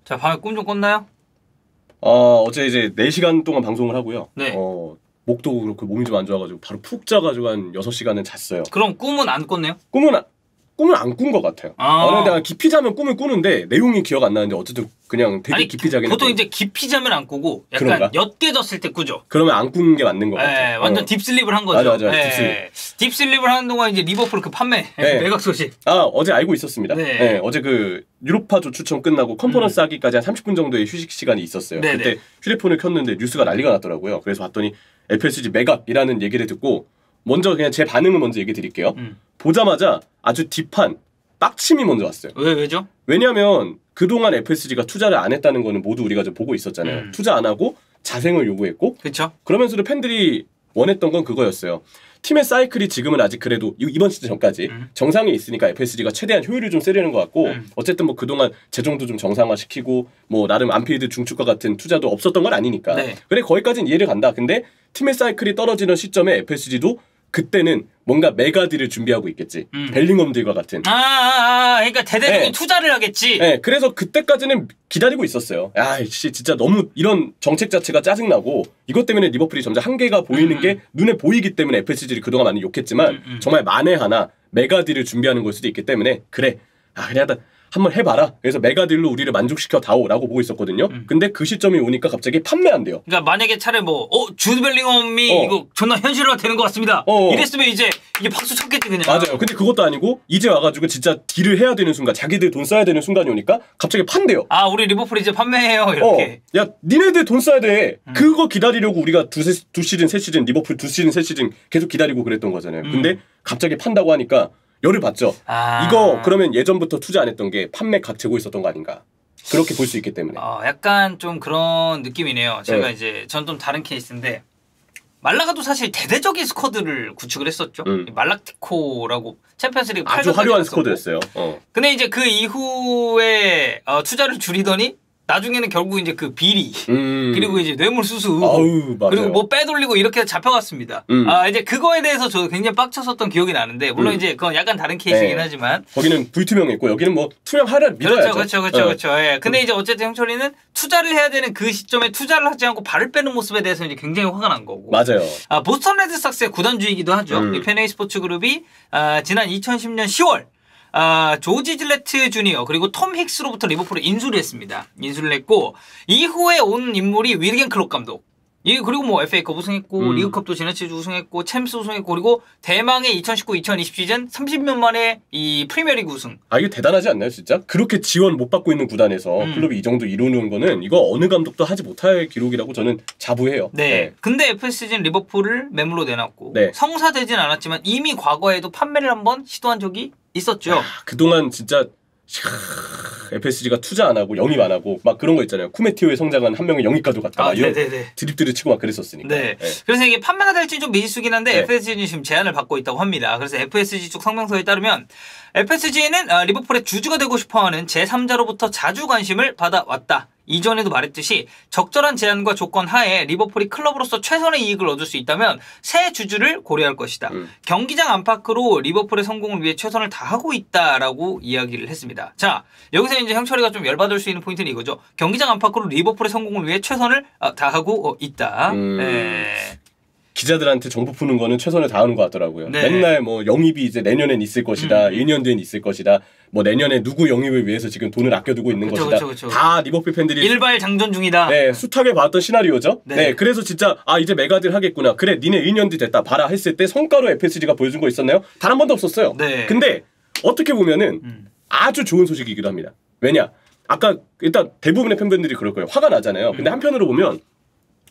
자, 밤에 꿈 좀 꿨나요? 어제 이제 4시간 동안 방송을 하고요. 네. 목도 그렇고 몸이 좀 안 좋아가지고 바로 푹 자가지고 한 6시간은 잤어요. 그럼 꿈은 안 꿨네요? 꿈을 안 꾼 것 같아요. 내가 깊이 자면 꿈을 꾸는데 내용이 기억 안 나는데 어쨌든 그냥 되게 깊이 자긴 보통 이제 깊이 자면 안 꾸고 약간 그런가? 옅게졌을 때 꾸죠. 그러면 안 꾼 게 맞는 것 같아요. 완전 딥슬립을 한 거죠. 맞아. 딥슬립을 하는 동안 이제 리버풀 그 판매 매각 소식. 어제 알고 있었습니다. 네. 어제 그 유로파조 추첨 끝나고 컨퍼런스 하기까지 한 30분 정도의 휴식 시간이 있었어요. 네네. 그때 휴대폰을 켰는데 뉴스가 난리가 났더라고요. 그래서 봤더니 FSG 매각이라는 얘기를 듣고 먼저 그냥 제 반응을 먼저 얘기 드릴게요. 보자마자 아주 딥한 빡침이 먼저 왔어요. 왜죠? 왜냐하면 그동안 FSG가 투자를 안 했다는 거는 모두 우리가 좀 보고 있었잖아요. 투자 안 하고 자생을 요구했고 그렇죠. 그러면서도 팬들이 원했던 건 그거였어요. 팀의 사이클이 지금은 아직 그래도 이번 시즌 전까지 정상에 있으니까 FSG가 최대한 효율을 좀 세려는 것 같고 어쨌든 뭐 그동안 재정도 좀 정상화시키고 뭐 나름 안필드 중축과 같은 투자도 없었던 건 아니니까 네. 그래 거기까지는 이해를 간다. 근데 팀의 사이클이 떨어지는 시점에 FSG도 그때는 뭔가 메가딜을 준비하고 있겠지. 벨링엄들과 같은. 그러니까 대대적인 투자를 하겠지. 네, 그래서 그때까지는 기다리고 있었어요. 씨, 진짜 너무 이런 정책 자체가 짜증나고 이것 때문에 리버풀이 점점 한계가 보이는 게 눈에 보이기 때문에 FSG를 그동안 많이 욕했지만 정말 만에 하나 메가딜을 준비하는 걸 수도 있기 때문에 그래 한번 해봐라. 그래서 메가딜로 우리를 만족시켜 다오라고 보고 있었거든요. 근데 그 시점이 오니까 갑자기 판매한대요. 그러니까 만약에 차라리 주드 벨링엄이 이거 존나 현실화 되는 것 같습니다. 이랬으면 이제 이게 박수 쳤겠지 그냥. 맞아요. 근데 그것도 아니고 이제 와가지고 진짜 딜을 해야 되는 순간, 자기들 돈 써야 되는 순간이 오니까 갑자기 판대요. 우리 리버풀 이제 판매해요 이렇게. 야 니네들 돈 써야 돼. 그거 기다리려고 우리가 두 시즌 세 시즌 리버풀 2시즌 3시즌 계속 기다리고 그랬던 거잖아요. 근데 갑자기 판다고 하니까 열을 받죠. 이거 그러면 예전부터 투자 안 했던 게 판매 각 재고 있었던 거 아닌가. 그렇게 볼 수 있기 때문에. 약간 좀 그런 느낌이네요. 제가 이제 전 좀 다른 케이스인데 말라가도 사실 대대적인 스쿼드를 구축을 했었죠. 말라티코라고 챔피언스리그 아주 화려한 스쿼드였어요. 근데 이제 그 이후에 투자를 줄이더니 나중에는 결국 이제 그 비리 그리고 이제 뇌물 수수 그리고 뭐 빼돌리고 이렇게 잡혀갔습니다. 이제 그거에 대해서 저도 굉장히 빡쳤었던 기억이 나는데 물론 이제 그건 약간 다른 케이스이긴 하지만 거기는 불투명했고 여기는 뭐 투명하라 믿어야죠. 그렇죠. 근데 이제 어쨌든 형철이는 투자를 해야 되는 그 시점에 투자를 하지 않고 발을 빼는 모습에 대해서 이제 굉장히 화가 난 거고. 맞아요. 보스턴 레드삭스의 구단주이기도 하죠. 이 페네이 스포츠 그룹이 지난 2010년 10월 조지 질레트 주니어 그리고 톰 힉스로부터 리버풀을 인수를 했습니다. 인수를 했고 이후에 온 인물이 위르겐 클롭 감독. 그리고 뭐 FA컵 우승했고 리그컵도 지난주 우승했고 챔스 우승했고 그리고 대망의 2019-2020 시즌 30년 만에 이 프리미어리그 우승. 이거 대단하지 않나요 진짜? 그렇게 지원 못 받고 있는 구단에서 클럽이 이 정도 이루는 거는 이거 어느 감독도 하지 못할 기록이라고 저는 자부해요. 네. 근데 FSG는 리버풀을 매물로 내놨고 성사되진 않았지만 이미 과거에도 판매를 한번 시도한 적이 있었죠. 그동안 진짜 FSG가 투자 안 하고 영입 안 하고 막 그런 거 있잖아요. 쿠메티오의 성장은 한 명의 영입가도 같다. 이런 드립들을 치고 막 그랬었으니까. 그래서 이게 판매가 될지 좀 미지수긴 한데 FSG는 지금 제안을 받고 있다고 합니다. 그래서 FSG 쪽 성명서에 따르면 FSG는 리버풀의 주주가 되고 싶어하는 제3자로부터 자주 관심을 받아왔다. 이전에도 말했듯이 적절한 제안과 조건 하에 리버풀이 클럽으로서 최선의 이익을 얻을 수 있다면 새 주주를 고려할 것이다. 경기장 안팎으로 리버풀의 성공을 위해 최선을 다하고 있다라고 이야기를 했습니다. 자, 여기서 이제 형철이가 좀 열받을 수 있는 포인트는 이거죠. 경기장 안팎으로 리버풀의 성공을 위해 최선을 다하고 있다. 기자들한테 정보 푸는 거는 최선을 다하는 것 같더라고요. 맨날 뭐 영입이 이제 내년엔 있을 것이다. 1년 뒤엔 있을 것이다. 뭐 내년에 누구 영입을 위해서 지금 돈을 아껴두고 있는 것이다. 다 리버풀 팬들이 일발장전 중이다. 숱하게 봤던 시나리오죠. 그래서 진짜 이제 메가딜 하겠구나. 그래 니네 1년 뒤 됐다. 봐라 했을 때 성과로 FSG가 보여준 거 있었나요? 단 한 번도 없었어요. 근데 어떻게 보면은 아주 좋은 소식이기도 합니다. 왜냐? 아까 일단 대부분의 팬분들이 그럴 거예요. 화가 나잖아요. 근데 한편으로 보면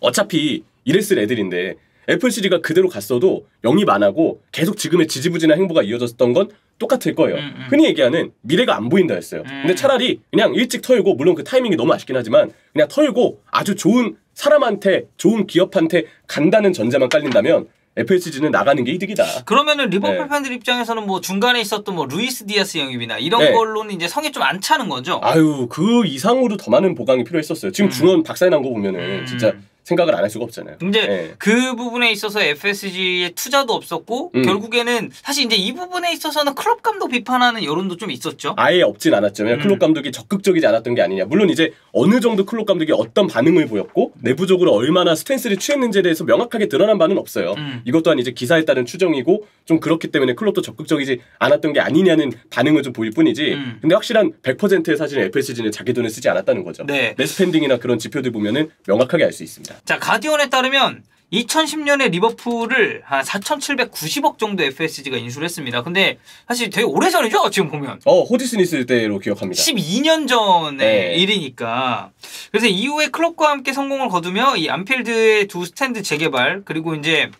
어차피 이랬을 애들인데 FSG가 그대로 갔어도 영입 안 하고 계속 지금의 지지부진한 행보가 이어졌던 건 똑같을 거예요. 흔히 얘기하는 미래가 안 보인다 했어요. 근데 차라리 그냥 일찍 털고 물론 그 타이밍이 너무 아쉽긴 하지만 그냥 털고 아주 좋은 사람한테 좋은 기업한테 간다는 전제만 깔린다면 FSG는 나가는 게 이득이다. 그러면은 리버풀 팬들 입장에서는 뭐 중간에 있었던 뭐 루이스 디아스 영입이나 이런 걸로는 이제 성에 좀 안 차는 거죠. 그 이상으로 더 많은 보강이 필요했었어요. 지금 중원 박살난 거 보면은 진짜 생각을 안 할 수가 없잖아요. 근데 네. 그 부분에 있어서 FSG의 투자도 없었고 결국에는 사실 이제 이 부분에 있어서는 클럽 감독 비판하는 여론도 좀 있었죠. 아예 없진 않았죠. 그냥 클럽 감독이 적극적이지 않았던 게 아니냐. 물론 이제 어느 정도 클럽 감독이 어떤 반응을 보였고 내부적으로 얼마나 스탠스를 취했는지에 대해서 명확하게 드러난 바는 없어요. 이것 또한 이제 기사에 따른 추정이고 좀 그렇기 때문에 클럽도 적극적이지 않았던 게 아니냐는 반응을 좀 보일 뿐이지. 근데 확실한 100%의 사실은 FSG는 자기 돈을 쓰지 않았다는 거죠. 네. 매스펜딩이나 그런 지표들 보면은 명확하게 알 수 있습니다. 자, 가디언에 따르면 2010년에 리버풀을 한 4,790억 정도 FSG가 인수를 했습니다. 근데 사실 되게 오래전이죠, 지금 보면. 호지슨 있을 때로 기억합니다. 12년 전의 일이니까. 그래서 이후에 클럽과 함께 성공을 거두며 이 안필드의 두 스탠드 재개발, 그리고 이제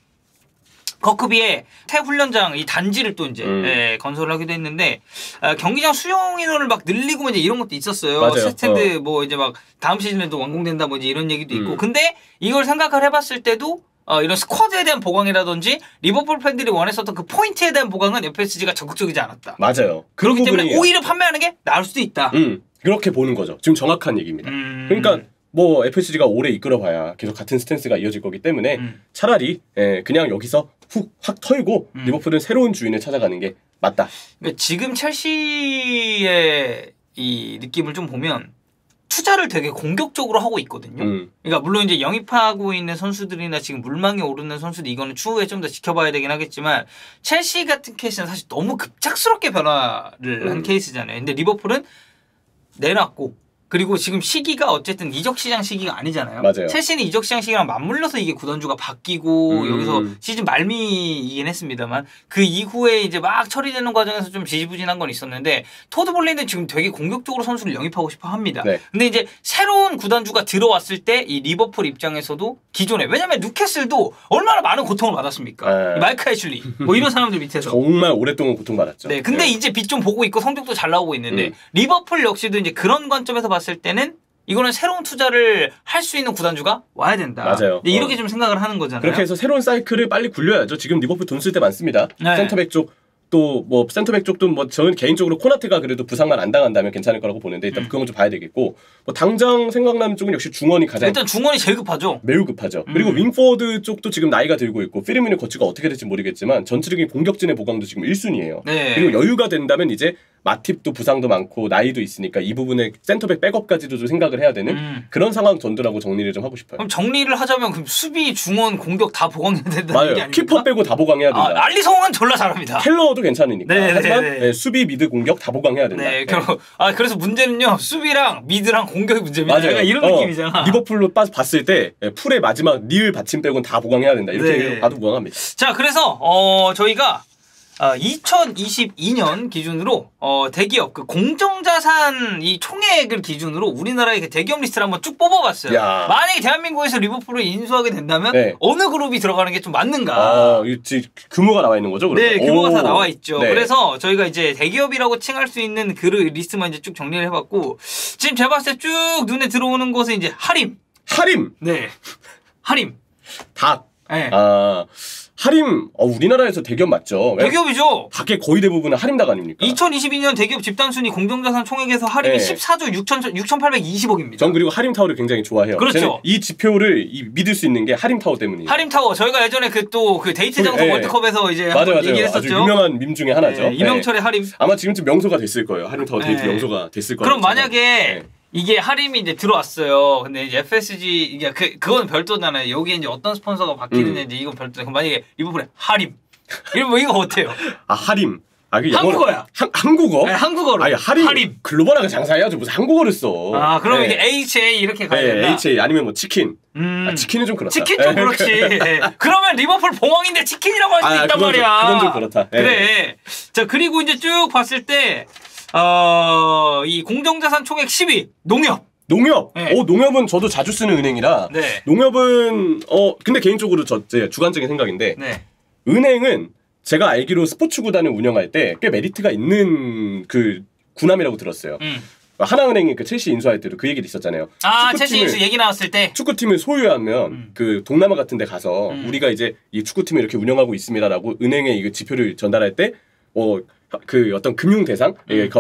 커크비의 새 훈련장 이 단지를 또 이제 건설을 하기도 했는데 경기장 수용 인원을 막 늘리고 이제 이런 것도 있었어요. 맞아요. 새 스탠드 뭐 이제 막 다음 시즌에도 완공된다 뭐 이제 이런 얘기도 있고. 근데 이걸 생각을 해봤을 때도 이런 스쿼드에 대한 보강이라든지 리버풀 팬들이 원했었던 그 포인트에 대한 보강은 FSG가 적극적이지 않았다. 맞아요. 그렇기 때문에 오히려 판매하는 게 나을 수도 있다. 그렇게 보는 거죠. 지금 정확한 얘기입니다. 그러니까 뭐 FSG가 오래 이끌어봐야 계속 같은 스탠스가 이어질 거기 때문에 차라리 그냥 여기서 확 털고 리버풀은 새로운 주인을 찾아가는 게 맞다. 그러니까 지금 첼시의 이 느낌을 좀 보면 투자를 되게 공격적으로 하고 있거든요. 그러니까 물론 이제 영입하고 있는 선수들이나 지금 물망에 오르는 선수들 이거는 추후에 좀 더 지켜봐야 되긴 하겠지만 첼시 같은 케이스는 사실 너무 급작스럽게 변화를 한 케이스잖아요. 근데 리버풀은 내놨고 그리고 지금 시기가 어쨌든 이적 시장 시기가 아니잖아요. 맞아요. 첼시는 이적 시장 시기랑 맞물려서 이게 구단주가 바뀌고 여기서 시즌 말미이긴 했습니다만 그 이후에 이제 막 처리되는 과정에서 좀 지지부진한 건 있었는데 토드 볼리는 지금 되게 공격적으로 선수를 영입하고 싶어 합니다. 네. 근데 이제 새로운 구단주가 들어왔을 때 이 리버풀 입장에서도 기존에 왜냐면 뉴캐슬도 얼마나 많은 고통을 받았습니까? 마이크 애슐리 뭐 이런 사람들 밑에서 정말 오랫동안 고통받았죠. 네, 근데 이제 빛 좀 보고 있고 성적도 잘 나오고 있는데 리버풀 역시도 이제 그런 관점에서 봤을 때는 이거는 새로운 투자를 할 수 있는 구단주가 와야 된다. 맞아요. 이렇게 좀 생각을 하는 거잖아요. 그렇게 해서 새로운 사이클을 빨리 굴려야죠. 지금 리버풀 돈 쓸 때 많습니다. 센터백 쪽 또 뭐 센터백 쪽도 뭐 저는 개인적으로 코나테가 그래도 부상만 안 당한다면 괜찮을 거라고 보는데 일단 그건 좀 봐야 되겠고 뭐 당장 생각나는 쪽은 역시 중원이 가장 일단 중원이 제일 급하죠. 매우 급하죠. 그리고 윙포워드 쪽도 지금 나이가 들고 있고 피르미노 거치가 어떻게 될지 모르겠지만 전체적인 공격진의 보강도 지금 1순위예요. 네. 그리고 여유가 된다면 이제 마팁도 부상도 많고 나이도 있으니까 이 부분에 센터백 백업까지도 좀 생각을 해야 되는 그런 상황 전두라고 정리를 좀 하고 싶어요. 그럼 정리를 하자면 그럼 수비, 중원, 공격 다 보강해야 된다는 맞아요. 얘기 아닙니까? 키퍼 빼고 다 보강해야 된다. 알리송은 졸라 잘합니다. 켈러도 괜찮으니까. 네, 하지만 네, 네. 수비, 미드, 공격 다 보강해야 된다. 네, 그래서 문제는요 수비랑 미드랑 공격이 문제입니다. 맞아요. 약간 이런 느낌이잖아. 리버풀로 봤을 때 풀의 마지막 닐 받침 빼고는 다 보강해야 된다. 이렇게 봐도 무방합니다. 자, 그래서 저희가 2022년 기준으로 대기업 그 공정자산 이 총액을 기준으로 우리나라의 그 대기업 리스트를 한번 쭉 뽑아봤어요. 야. 만약에 대한민국에서 리버풀을 인수하게 된다면 어느 그룹이 들어가는 게 좀 맞는가? 규모가 나와 있는 거죠? 그러면? 네, 규모가 다 나와 있죠. 그래서 저희가 이제 대기업이라고 칭할 수 있는 그 리스트만 이제 쭉 정리를 해봤고 지금 제가 봤을 때 쭉 눈에 들어오는 곳은 이제 하림. 네, 하림. 닭. 네. 하림 우리나라에서 대기업 맞죠? 대기업이죠. 밖에 거의 대부분은 하림닭 아닙니까? 2022년 대기업 집단순위 공정자산 총액에서 하림이 14조 6,820억입니다. 전 그리고 하림타워를 굉장히 좋아해요. 그렇죠. 이 지표를 믿을 수 있는 게 하림타워 때문이에요. 하림타워 저희가 예전에 그 데이트 장소 월드컵에서 이제 맞아요. 얘기했었죠. 아주 유명한 밈 중에 하나죠. 네, 이명철의 하림. 아마 지금쯤 명소가 됐을 거예요. 하림타워 데이트 명소가 됐을 거예요. 그럼 만약에 이게 하림이 이제 들어왔어요. 근데 이제 FSG 이게 그건 별도잖아요. 여기에 이제 어떤 스폰서가 바뀌느냐 이건 별도. 그럼 만약에 리버풀에 하림 이거 어때요? 하림. 한국어야. 한국어? 네, 한국어로. 아니 하림. 글로벌하게 장사해야죠. 무슨 한국어를 써. 그럼 이게 HA 이렇게 가야 된다. HA 아니면 뭐 치킨. 치킨은 좀 그렇다. 치킨 좀 그렇지. 그러면 리버풀 봉황인데 치킨이라고 할 수도 있단 말이야. 그건 좀 그렇다. 그래. 자, 그리고 이제 쭉 봤을 때 이 공정자산 총액 10위 농협. 네. 농협은 저도 자주 쓰는 은행이라. 네. 농협은 근데 개인적으로 제 주관적인 생각인데 은행은 제가 알기로 스포츠 구단을 운영할 때 꽤 메리트가 있는 그 군함이라고 들었어요. 하나은행이 그 첼시 인수할 때도 그 얘기도 있었잖아요. 첼시 인수 얘기 나왔을 때 축구팀을 소유하면 그 동남아 같은 데 가서 우리가 이제 이 축구팀을 이렇게 운영하고 있습니다라고 은행에 이 지표를 전달할 때 그 어떤 금융 대상,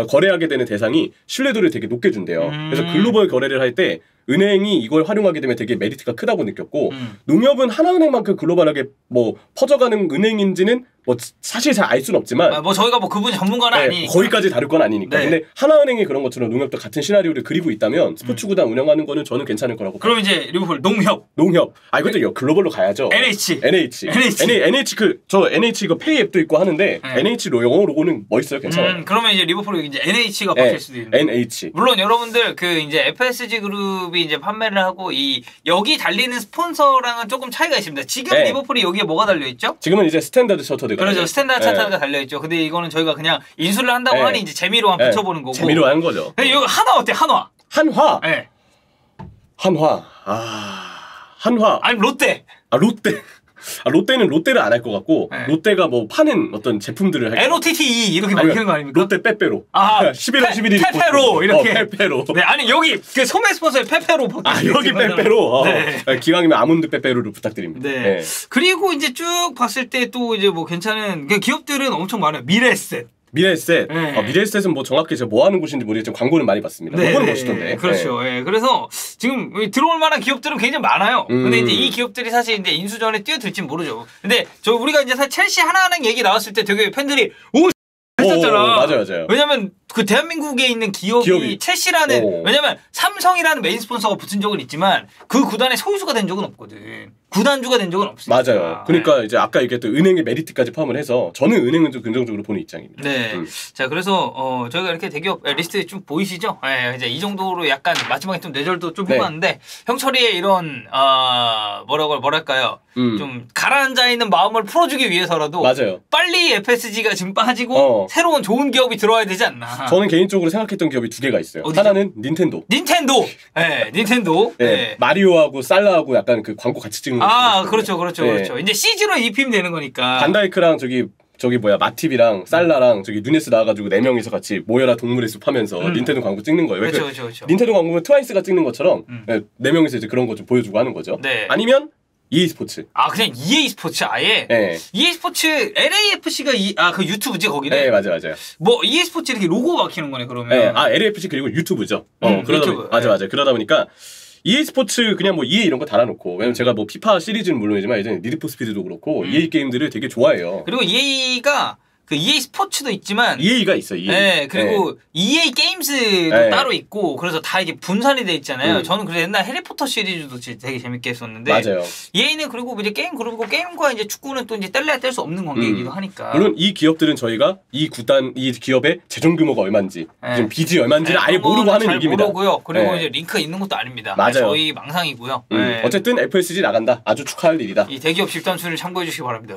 거래하게 되는 대상이 신뢰도를 되게 높게 준대요. 그래서 글로벌 거래를 할 때 은행이 이걸 활용하게 되면 되게 메리트가 크다고 느꼈고 농협은 하나은행만큼 글로벌하게 뭐 퍼져가는 은행인지는 뭐 사실 잘 알 수는 없지만 뭐 저희가 뭐 그분 전문가는 네, 아니니까 거기까지 다룰 건 아니니까. 네. 근데 하나은행이 그런 것처럼 농협도 같은 시나리오를 그리고 있다면 스포츠구단 운영하는 거는 저는 괜찮을 거라고 봐요. 그럼 이제 리버풀 농협 이것도 글로벌로 가야죠. NH 저 NH 이거 페이 앱도 있고 하는데 NH 영어 로고는 멋있어요. 괜찮아요. 그러면 이제 리버풀이 이제 NH가 바뀔 수도 있는. NH. 물론 여러분들 그 이제 FSG 그룹이 이제 판매를 하고 이 여기 달리는 스폰서랑은 조금 차이가 있습니다. 지금 리버풀이 여기에 뭐가 달려 있죠? 지금은 이제 스탠다드 차터드가. 그렇죠. 스탠다드 차터드가 달려 있죠. 근데 이거는 저희가 그냥 인수를 한다고 하니 이제 재미로 한번 붙여보는 거고. 재미로 하는 거죠. 근데 이거 한화 어때? 한화. 네. 한화. 아니 롯데. 롯데는 롯데를 안 할 것 같고 롯데가 뭐 파는 어떤 제품들을 할 NOTTE 이렇게 바뀌는 거 아닙니까? 롯데 빼빼로. 11월 11일 페페로 이렇게. 페페로. 네, 아니 여기 그 소매 스폰서의 페페로 여기 빼빼로. 기왕이면 아몬드 빼빼로를 부탁드립니다. 네. 그리고 이제 쭉 봤을 때 또 이제 뭐 괜찮은 기업들은 엄청 많아요. 미래에셋. 미래에셋은 뭐 정확히 제가 뭐 하는 곳인지 모르겠지만 광고는 많이 봤습니다. 로고는 멋있던데. 그렇죠. 그래서 지금 들어올 만한 기업들은 굉장히 많아요. 근데 이제 이 기업들이 사실 이제 인수전에 뛰어들진 모르죠. 근데 우리가 이제 사실 첼시 하나하나 얘기 나왔을 때 되게 팬들이 했었잖아. 맞아요. 왜냐면 그 대한민국에 있는 기업이 첼시라는 왜냐면 삼성이라는 메인 스폰서가 붙은 적은 있지만 그 구단의 소유주가 된 적은 없거든. 구단주가 된 적은 없으니까. 맞아요. 그러니까 이제 아까 얘기했던 은행의 메리트까지 포함을 해서 저는 은행은 좀 긍정적으로 보는 입장입니다. 네. 자, 그래서 저희가 이렇게 대기업 리스트 좀 보이시죠? 이제 이 정도로 약간 마지막에 좀 뇌절도 좀 해봤는데 형철이의 이런 뭐랄까요? 좀 가라앉아 있는 마음을 풀어주기 위해서라도 빨리 FSG가 지금 빠지고 새로운 좋은 기업이 들어와야 되지 않나. 저는 개인적으로 생각했던 기업이 두 개가 있어요. 어디죠? 하나는 닌텐도. 닌텐도. 마리오하고 살라하고 약간 그 광고 같이 찍는 그렇죠. 이제 CG로 입히면 되는 거니까. 반다이크랑 마팁이랑 살라랑 누네스 나와가지고 4명이서 같이 모여라 동물의 숲 하면서 닌텐도 광고 찍는 거예요. 그렇죠. 닌텐도 광고면 트와이스가 찍는 것처럼 4명이서 이제 그런 거 좀 보여주고 하는 거죠. 아니면 EA 스포츠. 그냥 EA 스포츠 아예? EA 스포츠 LAFC가 그 유튜브지 거기는? 네, 맞아요. 뭐 EA 스포츠 이렇게 로고 박히는 거네 그러면. LAFC 그리고 유튜브죠. 유튜브. 맞아. 그러다 보니까 EA 스포츠 그냥 뭐 EA 이런 거 달아놓고 왜냐면 제가 뭐 피파 시리즈는 물론이지만 예전에 니드 포 스피드도 그렇고 EA 게임들을 되게 좋아해요. 그리고 EA가 그 EA 스포츠도 있지만 EA가 있어요. EA. 그리고 EA 게임즈도 따로 있고 그래서 다 이게 분산이 돼 있잖아요. 저는 그래서 옛날 해리포터 시리즈도 되게 재밌게 했었는데 맞아요. EA는 그리고 이제 그리고 게임과 이제 축구는 또 이제 뗄래야 뗄 수 없는 관계이기도 하니까. 물론 이 기업들은 저희가 이 기업의 재정 규모가 얼마인지 지금 빚이 얼마인지를 아예 모르고 하는 얘기입니다. 모르고요. 그리고 이제 링크가 있는 것도 아닙니다. 맞아요. 저희 망상이고요. 어쨌든 FSG 나간다. 아주 축하할 일이다. 이 대기업 집단수를 참고해 주시기 바랍니다.